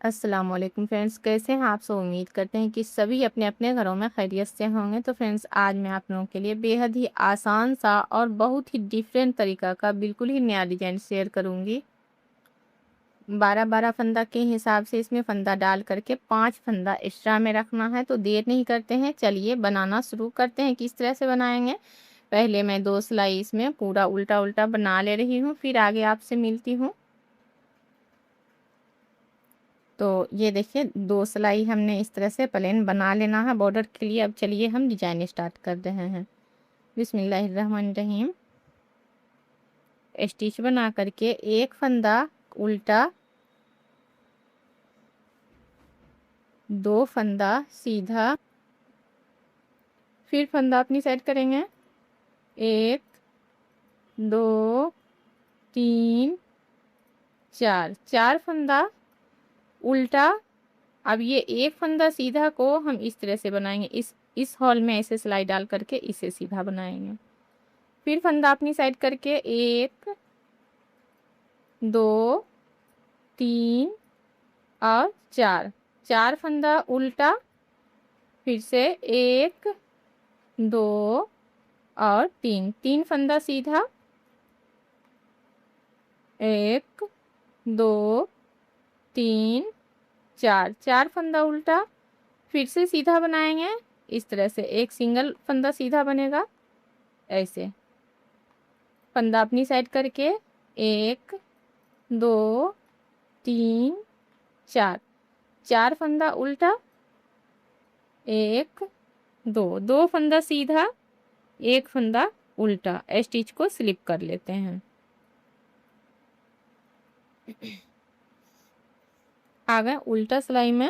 अस्सलाम वालेकुम फ्रेंड्स, कैसे हैं आप सब। उम्मीद करते हैं कि सभी अपने अपने घरों में खैरियत से होंगे। तो फ्रेंड्स, आज मैं आप लोगों के लिए बेहद ही आसान सा और बहुत ही डिफरेंट तरीका का बिल्कुल ही नया डिजाइन शेयर करूंगी। 12-12 फंदा के हिसाब से इसमें फंदा डाल करके 5 फंदा एक्स्ट्रा में रखना है। तो देर नहीं करते हैं, चलिए बनाना शुरू करते हैं। किस तरह से बनाएंगे, पहले मैं 2 सिलाई इसमें पूरा उल्टा उल्टा बना ले रही हूँ, फिर आगे आपसे मिलती हूँ। तो ये देखिए, 2 सिलाई हमने इस तरह से प्लेन बना लेना है बॉर्डर के लिए। अब चलिए हम डिजाइन स्टार्ट कर रहे हैं। बिस्मिल्लाहिर्रहमानिर्रहीम। स्टिच बना करके एक फंदा उल्टा, 2 फंदा सीधा, फिर फंदा अपनी साइड करेंगे। 1 2 3 4, 4 फंदा उल्टा। अब ये एक फंदा सीधा को हम इस तरह से बनाएंगे, इस हॉल में ऐसे सिलाई डाल करके इसे सीधा बनाएंगे। फिर फंदा अपनी साइड करके 1 2 3 और 4, 4 फंदा उल्टा, फिर से 1 2 और 3, 3 फंदा सीधा, 1 2 3 4, 4 फंदा उल्टा, फिर से सीधा बनाएंगे। इस तरह से एक सिंगल फंदा सीधा बनेगा। ऐसे फंदा अपनी साइड करके 1 2 3 4, 4 फंदा उल्टा, 1 2, 2 फंदा सीधा, 1 फंदा उल्टा। स्टिच को स्लिप कर लेते हैं। आ गए उल्टा सिलाई में।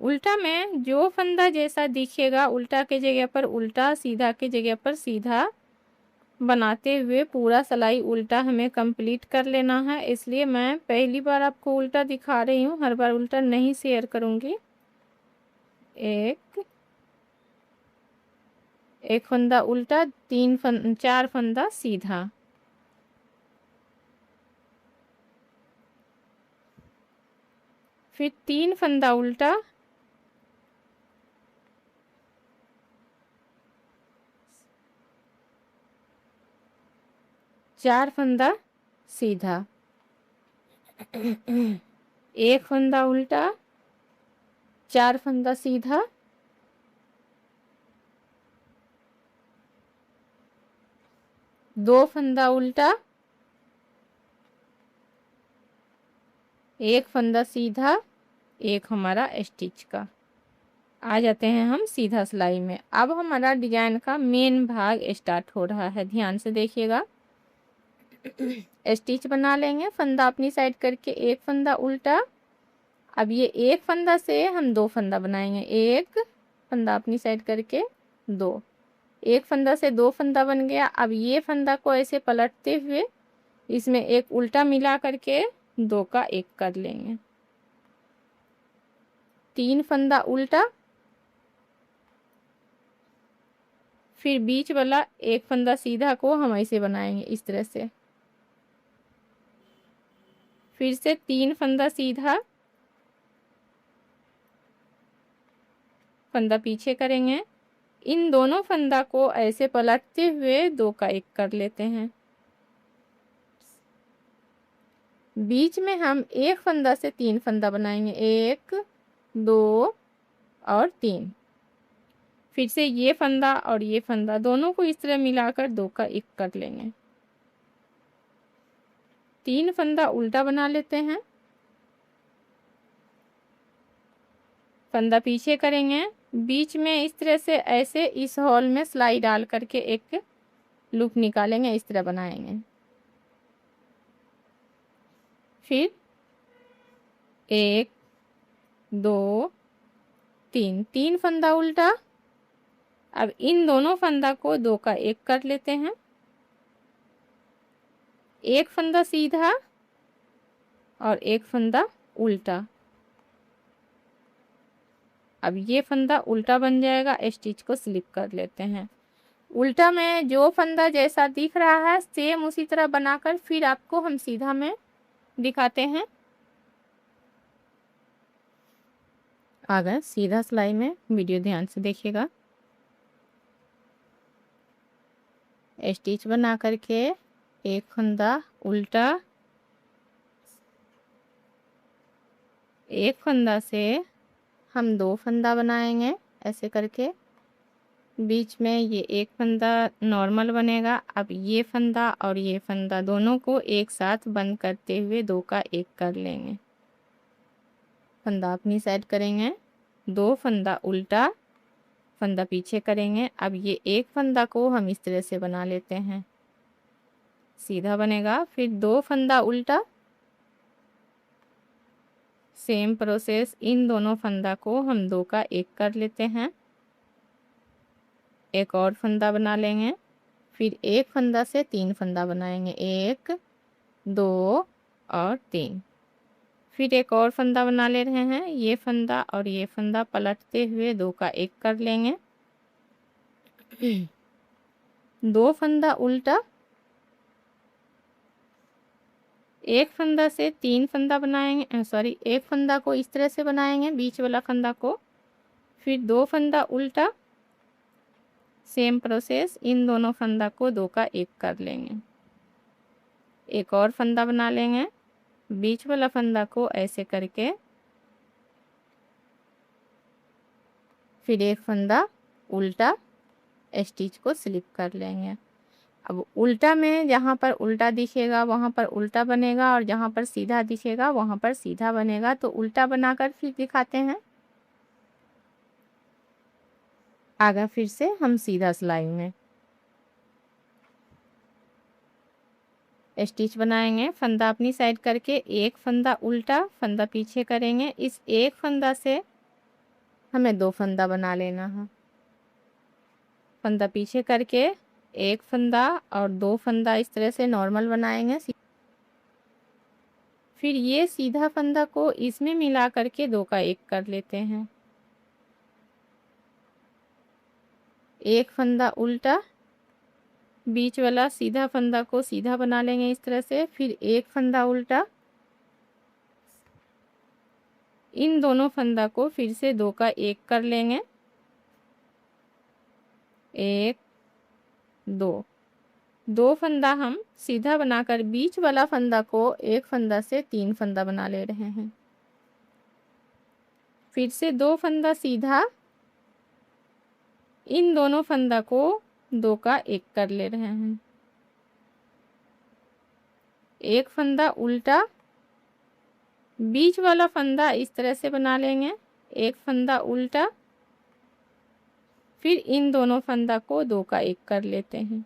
उल्टा में जो फंदा जैसा दिखेगा, उल्टा के जगह पर उल्टा, सीधा के जगह पर सीधा बनाते हुए पूरा सिलाई उल्टा हमें कंप्लीट कर लेना है। इसलिए मैं पहली बार आपको उल्टा दिखा रही हूँ, हर बार उल्टा नहीं शेयर करूँगी। एक फंदा उल्टा, 4 फंदा सीधा, फिर 3 फंदा उल्टा, 4 फंदा सीधा, 1 फंदा उल्टा, 4 फंदा सीधा, 2 फंदा उल्टा, 1 फंदा सीधा, एक हमारा स्टिच का। आ जाते हैं हम सीधा सिलाई में। अब हमारा डिजाइन का मेन भाग स्टार्ट हो रहा है, ध्यान से देखिएगा। स्टिच बना लेंगे, फंदा अपनी साइड करके 1 फंदा उल्टा। अब ये 1 फंदा से हम 2 फंदा बनाएंगे। 1 फंदा अपनी साइड करके 2, 1 फंदा से 2 फंदा बन गया। अब ये फंदा को ऐसे पलटते हुए इसमें एक उल्टा मिला करके 2 का 1 कर लेंगे। 3 फंदा उल्टा, फिर बीच वाला 1 फंदा सीधा को हम ऐसे बनाएंगे इस तरह से। फिर से 3 फंदा सीधा, फंदा पीछे करेंगे। इन दोनों फंदा को ऐसे पलटते हुए 2 का 1 कर लेते हैं। बीच में हम 1 फंदा से 3 फंदा बनाएंगे, 1 2 और 3। फिर से ये फंदा और ये फंदा दोनों को इस तरह मिलाकर 2 का 1 कर लेंगे। 3 फंदा उल्टा बना लेते हैं, फंदा पीछे करेंगे। बीच में इस तरह से ऐसे इस हॉल में सिलाई डाल करके एक लूप निकालेंगे, इस तरह बनाएंगे। फिर 1 2 3, 3 फंदा उल्टा। अब इन दोनों फंदा को 2 का 1 कर लेते हैं। 1 फंदा सीधा और 1 फंदा उल्टा। अब ये फंदा उल्टा बन जाएगा, स्टिच को स्लिप कर लेते हैं। उल्टा में जो फंदा जैसा दिख रहा है सेम उसी तरह बनाकर फिर आपको हम सीधा में दिखाते हैं। आ गए सीधा सिलाई में। वीडियो ध्यान से देखिएगा। स्टिच बना करके एक फंदा उल्टा, एक फंदा से हम 2 फंदा बनाएंगे ऐसे करके। बीच में ये एक फंदा नॉर्मल बनेगा। अब ये फंदा और ये फंदा दोनों को एक साथ बंद करते हुए 2 का 1 कर लेंगे। फंदा अपनी साइड करेंगे, 2 फंदा उल्टा, फंदा पीछे करेंगे। अब ये एक फंदा को हम इस तरह से बना लेते हैं, सीधा बनेगा। फिर 2 फंदा उल्टा, सेम प्रोसेस, इन दोनों फंदा को हम 2 का 1 कर लेते हैं। एक और फंदा बना लेंगे। फिर एक फंदा से 3 फंदा बनाएंगे, 1 2 और 3। फिर एक और फंदा बना ले रहे हैं, ये फंदा और ये फंदा पलटते हुए 2 का 1 कर लेंगे। 2 फंदा उल्टा, एक फंदा से 3 फंदा बनाएंगे, सॉरी, एक फंदा को इस तरह से बनाएंगे, बीच वाला फंदा को। फिर 2 फंदा उल्टा, सेम प्रोसेस, इन दोनों फंदा को 2 का 1 कर लेंगे। एक और फंदा बना लेंगे, बीच वाला फंदा को ऐसे करके, फिर एक फंदा उल्टा, स्टिच को स्लिप कर लेंगे। अब उल्टा में जहाँ पर उल्टा दिखेगा वहाँ पर उल्टा बनेगा, और जहाँ पर सीधा दिखेगा वहाँ पर सीधा बनेगा। तो उल्टा बनाकर फिर दिखाते हैं। आगे फिर से हम सीधा सिलाई में स्टिच बनाएंगे। फंदा अपनी साइड करके एक फंदा उल्टा, फंदा पीछे करेंगे। इस एक फंदा से हमें 2 फंदा बना लेना है। फंदा पीछे करके एक फंदा और 2 फंदा इस तरह से नॉर्मल बनाएंगे। फिर ये सीधा फंदा को इसमें मिला करके 2 का 1 कर लेते हैं। एक फंदा उल्टा, बीच वाला सीधा फंदा को सीधा बना लेंगे इस तरह से। फिर एक फंदा उल्टा, इन दोनों फंदा को फिर से 2 का 1 कर लेंगे, 1 2। 2 फंदा हम सीधा बनाकर बीच वाला फंदा को एक फंदा से 3 फंदा बना ले रहे हैं। फिर से 2 फंदा सीधा, इन दोनों फंदा को 2 का 1 कर ले रहे हैं। एक फंदा उल्टा, बीच वाला फंदा इस तरह से बना लेंगे, एक फंदा उल्टा, फिर इन दोनों फंदा को 2 का 1 कर लेते हैं,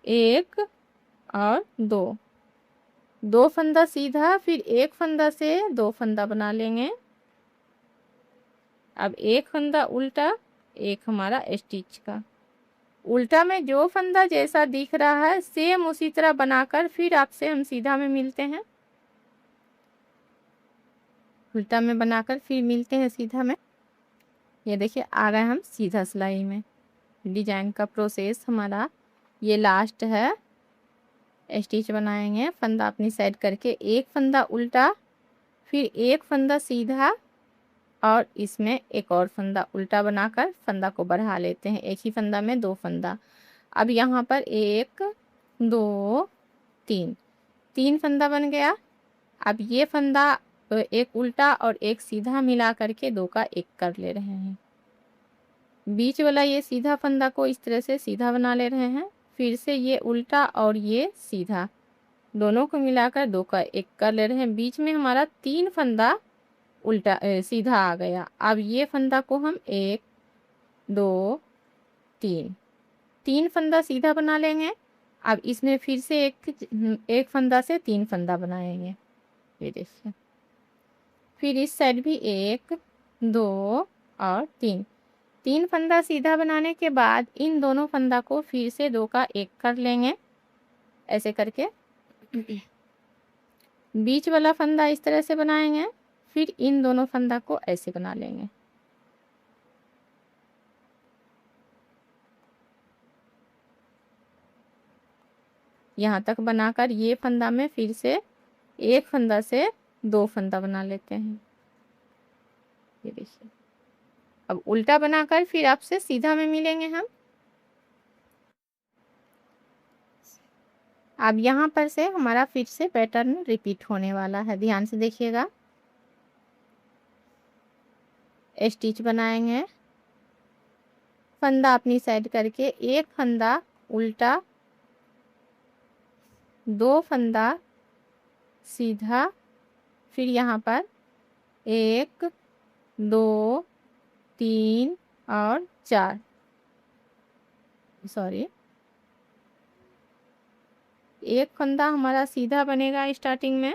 1 और 2। 2 फंदा सीधा, फिर एक फंदा से 2 फंदा बना लेंगे। अब एक फंदा उल्टा, एक हमारा स्टिच का। उल्टा में जो फंदा जैसा दिख रहा है सेम उसी तरह बनाकर फिर आपसे हम सीधा में मिलते हैं। उल्टा में बनाकर फिर मिलते हैं सीधा में। ये देखिए आ गए हम सीधा सिलाई में। डिजाइन का प्रोसेस हमारा ये लास्ट है। स्टिच बनाएंगे, फंदा अपनी साइड करके एक फंदा उल्टा, फिर एक फंदा सीधा, और इसमें एक और फंदा उल्टा बनाकर फंदा को बढ़ा लेते हैं। एक ही फंदा में 2 फंदा। अब यहाँ पर 1 2 3 3 फंदा बन गया। अब ये फंदा एक उल्टा और एक सीधा मिला करके 2 का 1 कर ले रहे हैं। बीच वाला ये सीधा फंदा को इस तरह से सीधा बना ले रहे हैं। फिर से ये उल्टा और ये सीधा दोनों को मिलाकर 2 का 1 कर ले रहे हैं। बीच में हमारा 3 फंदा उल्टा सीधा आ गया। अब ये फंदा को हम 1 2 3 3 फंदा सीधा बना लेंगे। अब इसमें फिर से एक फंदा से 3 फंदा बनाएंगे। ये देखिए, फिर इस साइड भी 1 2 और 3 फंदा सीधा बनाने के बाद इन दोनों फंदा को फिर से 2 का 1 कर लेंगे ऐसे करके। बीच वाला फंदा इस तरह से बनाएंगे, फिर इन दोनों फंदा को ऐसे बना लेंगे। यहाँ तक बनाकर ये फंदा में फिर से एक फंदा से 2 फंदा बना लेते हैं। ये देखिए। अब उल्टा बनाकर फिर आपसे सीधा में मिलेंगे हम। अब यहाँ पर से हमारा फिर से पैटर्न रिपीट होने वाला है, ध्यान से देखिएगा। स्टिच बनाएंगे, फंदा अपनी साइड करके, एक फंदा उल्टा, दो फंदा सीधा, फिर यहाँ पर 1 2 3 और 4, सॉरी, एक फंदा हमारा सीधा बनेगा स्टार्टिंग में।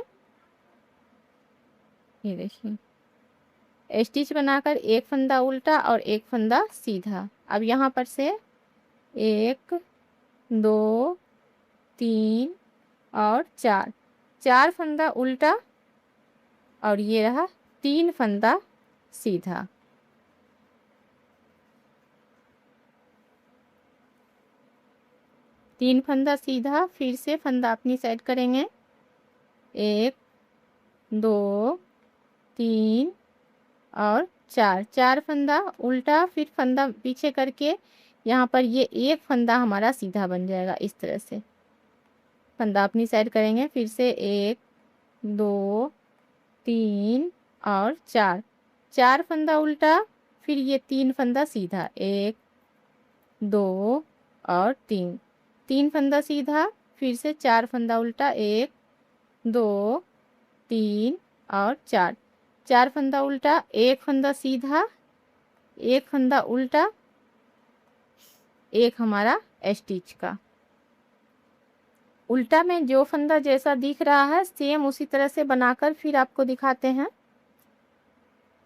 ये देखिए, स्टिच बनाकर एक फंदा उल्टा और एक फंदा सीधा। अब यहाँ पर से 1 2 3 और 4, 4 फंदा उल्टा और ये रहा 3 फंदा सीधा। तीन फंदा सीधा, फिर से फंदा अपनी साइड करेंगे, 1 2 3 और 4, 4 फंदा उल्टा, फिर फंदा पीछे करके यहाँ पर ये एक फंदा हमारा सीधा बन जाएगा। इस तरह से फंदा अपनी साइड करेंगे, फिर से 1 2 3 और 4, 4 फंदा उल्टा, फिर ये 3 फंदा सीधा, 1 2 और 3, 3 फंदा सीधा, फिर से 4 फंदा उल्टा, 1 2 3 और 4, 4 फंदा उल्टा, एक फंदा सीधा, एक फंदा उल्टा, एक हमारा स्टिच का। उल्टा में जो फंदा जैसा दिख रहा है सेम उसी तरह से बनाकर फिर आपको दिखाते हैं।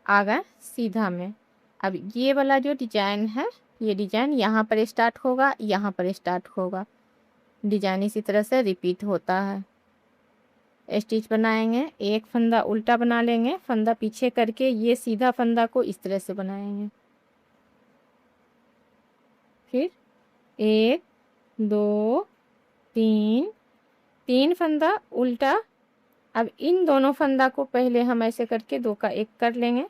आ गए सीधा में। अब ये वाला जो डिजाइन है, ये डिजाइन यहाँ पर स्टार्ट होगा, यहाँ पर स्टार्ट होगा, डिजाइन इसी तरह से रिपीट होता है। स्टिच बनाएंगे, एक फंदा उल्टा बना लेंगे, फंदा पीछे करके ये सीधा फंदा को इस तरह से बनाएंगे, फिर 1 2 3, 3 फंदा उल्टा। अब इन दोनों फंदा को पहले हम ऐसे करके 2 का 1 कर लेंगे,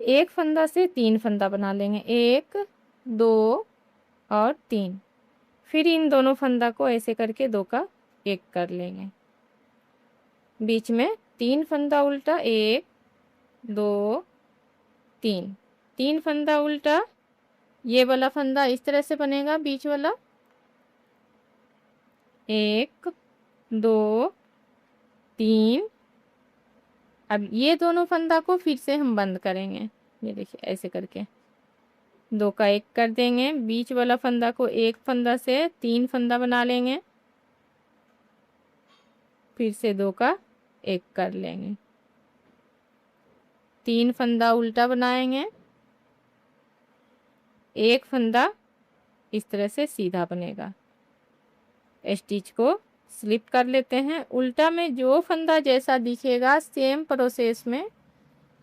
एक फंदा से 3 फंदा बना लेंगे, 1 2 और 3, फिर इन दोनों फंदा को ऐसे करके 2 का 1 कर लेंगे, बीच में 3 फंदा उल्टा, 1 2 3, 3 फंदा उल्टा, ये वाला फंदा इस तरह से बनेगा, बीच वाला, 1 2 3। अब ये दोनों फंदा को फिर से हम बंद करेंगे, ये देखिए ऐसे करके 2 का 1 कर देंगे, बीच वाला फंदा को एक फंदा से 3 फंदा बना लेंगे, फिर से 2 का 1 कर लेंगे, 3 फंदा उल्टा बनाएंगे, एक फंदा इस तरह से सीधा बनेगा। स्टिच को स्लिप कर लेते हैं। उल्टा में जो फंदा जैसा दिखेगा सेम प्रोसेस में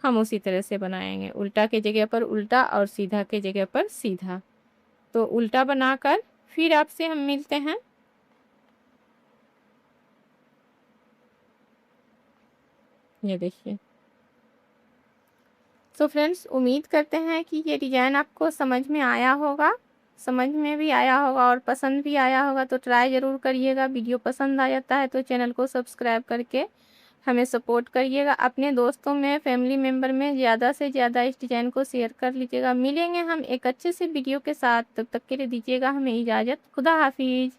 हम उसी तरह से बनाएंगे, उल्टा के जगह पर उल्टा और सीधा के जगह पर सीधा। तो उल्टा बनाकर फिर आपसे हम मिलते हैं। ये देखिए। तो फ्रेंड्स, उम्मीद करते हैं कि ये डिज़ाइन आपको समझ में आया होगा, समझ में भी आया होगा और पसंद भी आया होगा। तो ट्राई ज़रूर करिएगा। वीडियो पसंद आ जाता है तो चैनल को सब्सक्राइब करके हमें सपोर्ट करिएगा। अपने दोस्तों में, फैमिली मेम्बर में ज़्यादा से ज़्यादा इस डिज़ाइन को शेयर कर लीजिएगा। मिलेंगे हम एक अच्छे से वीडियो के साथ, तब तक के लिए दीजिएगा हमें इजाज़त। खुदा हाफिज़।